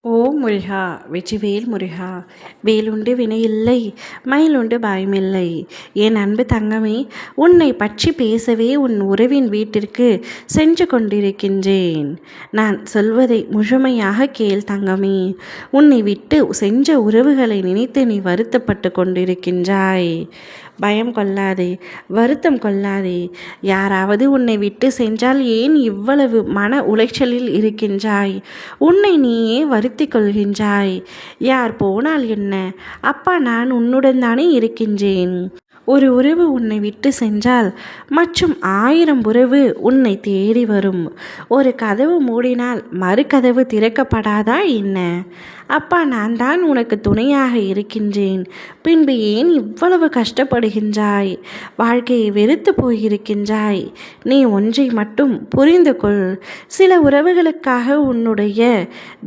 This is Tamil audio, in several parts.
ஓ முருகா! வெற்றிவேல் முருகா! வேலுண்டு வினையில்லை, மயிலுண்டு பயமில்லை. என் அன்பு தங்கமே, உன்னை பற்றி பேசவே உன் உறவின் வீட்டிற்கு சென்று கொண்டிருக்கின்றேன். நான் சொல்வதை முழுமையாக கேள் தங்கமே. உன்னை விட்டு சென்ற உறவுகளை நினைத்து நீ வருத்தப்பட்டு கொண்டிருக்கின்றாய். பயம் கொள்ளாதே, வருத்தம் கொள்ளாதே. யாராவது உன்னை விட்டு சென்றால் ஏன் இவ்வளவு மன உளைச்சலில் இருக்கின்றாய்? உன்னை நீயே வருத்திக் கொள்கின்றாய். யார் போனால் என்ன? அப்பா, நான் உன்னுடன் தானே இருக்கின்றேன். ஒரு உறவு உன்னை விட்டு சென்றால் மற்றும் 1000 உறவு உன்னை தேடி வரும். ஒரு கதவு மூடினால் மறு கதவு திறக்கப்படாதா என்ன? அப்பா, நான் தான் உனக்கு துணையாக இருக்கின்றேன். பின்பு ஏன் இவ்வளவு கஷ்டப்படுகின்றாய்? வாழ்க்கையை வெறுத்து போயிருக்கின்றாய். நீ ஒன்றை மட்டும் புரிந்து கொள். சில உறவுகளுக்காக உன்னுடைய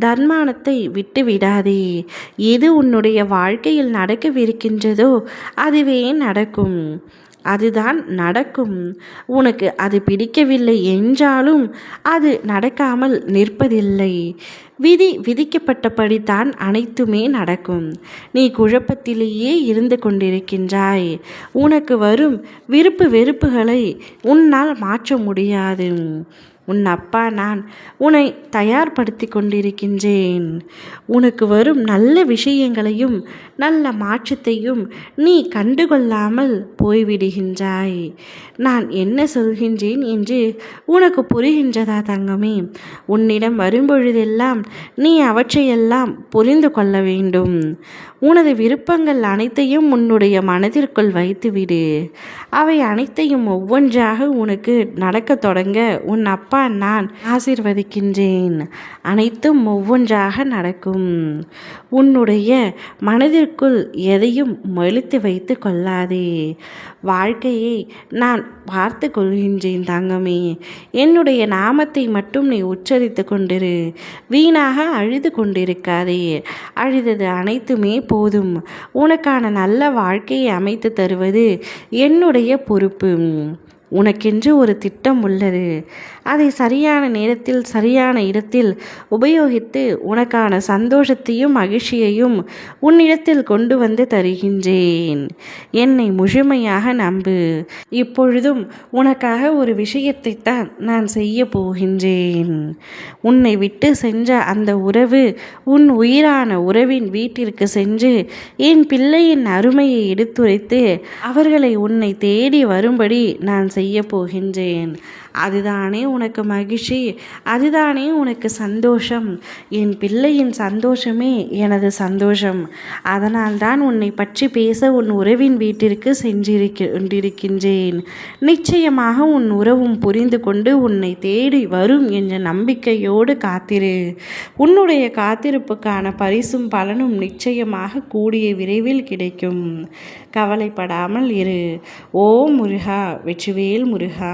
தன்மானத்தை விட்டு விடாதே. எது உன்னுடைய வாழ்க்கையில் நடக்கவிருக்கின்றதோ அதுவே நடக்கும். அதுதான் நடக்கும். உனக்கு அது பிடிக்கவில்லை என்றாலும் அது நடக்காமல் நிற்பதில்லை. விதி விதிக்கப்பட்டபடித்தான் அனைத்துமே நடக்கும். நீ குழப்பத்திலேயே இருந்து கொண்டிருக்கின்றாய். உனக்கு வரும் விருப்பு வெறுப்புகளை உன்னால் மாற்ற முடியாது. உன் அப்பா நான் உன்னை தயார்படுத்தி கொண்டிருக்கின்றேன். உனக்கு வரும் நல்ல விஷயங்களையும் நல்ல மாற்றத்தையும் நீ கண்டுகொள்ளாமல் போய்விடுகின்றாய். நான் என்ன சொல்கின்றேன் என்று உனக்கு புரிகின்றதா தங்கமே? உன்னிடம் வரும்பொழுதெல்லாம் நீ அவற்றையெல்லாம் புரிந்து கொள்ள வேண்டும். உனது விருப்பங்கள் அனைத்தையும் உன்னுடைய மனதிற்குள் வைத்துவிடு. அவை அனைத்தையும் ஒவ்வொன்றாக உனக்கு நடக்க தொடங்க உன் அப்பா நான் ஆசீர்வதிக்கின்றேன். அனைத்தும் ஒவ்வொன்றாக நடக்கும். உன்னுடைய மனதிற்குள் எதையும் மொழித்து வைத்து கொள்ளாதே. வாழ்க்கையை நான் பார்த்து கொள்கின்றேன் தங்கமே. என்னுடைய நாமத்தை மட்டும் நீ உச்சரித்து கொண்டிரு. வீணாக அழுது கொண்டிருக்காதே. அழுதது அனைத்துமே போதும். உனக்கான நல்ல வாழ்க்கையை அமைத்து தருவது என்னுடைய பொறுப்பு. உனக்கென்று ஒரு திட்டம் உள்ளது. அதை சரியான நேரத்தில் சரியான இடத்தில் உபயோகித்து உனக்கான சந்தோஷத்தையும் மகிழ்ச்சியையும் உன்னிடத்தில் கொண்டு வந்து தருகின்றேன். என்னை முழுமையாக நம்பு. இப்பொழுதும் உனக்காக ஒரு விஷயத்தை தான் நான் செய்ய போகின்றேன். உன்னை விட்டு சென்ற அந்த உறவு உன் உயிரான உறவின் வீட்டிற்கு சென்று என் பிள்ளையின் அருமையை எடுத்துரைத்து அவர்களை உன்னை தேடி வரும்படி நான் செய்ய போகின்றேன். அதுதானே உனக்கு மகிழ்ச்சி, அதுதானே உனக்கு சந்தோஷம். என் பிள்ளையின் சந்தோஷமே எனது சந்தோஷம். அதனால்தான் உன்னை பற்றி பேச உன் உறவின் வீட்டிற்கு கொண்டிருக்கின்றேன். நிச்சயமாக உன் உறவும் புரிந்து கொண்டு உன்னை தேடி வரும் என்ற நம்பிக்கையோடு காத்திரு. உன்னுடைய காத்திருப்புக்கான பரிசும் பலனும் நிச்சயமாக கூடிய விரைவில் கிடைக்கும். கவலைப்படாமல் இரு. ஓ முருகா! வெற்றிவேல் முருகா!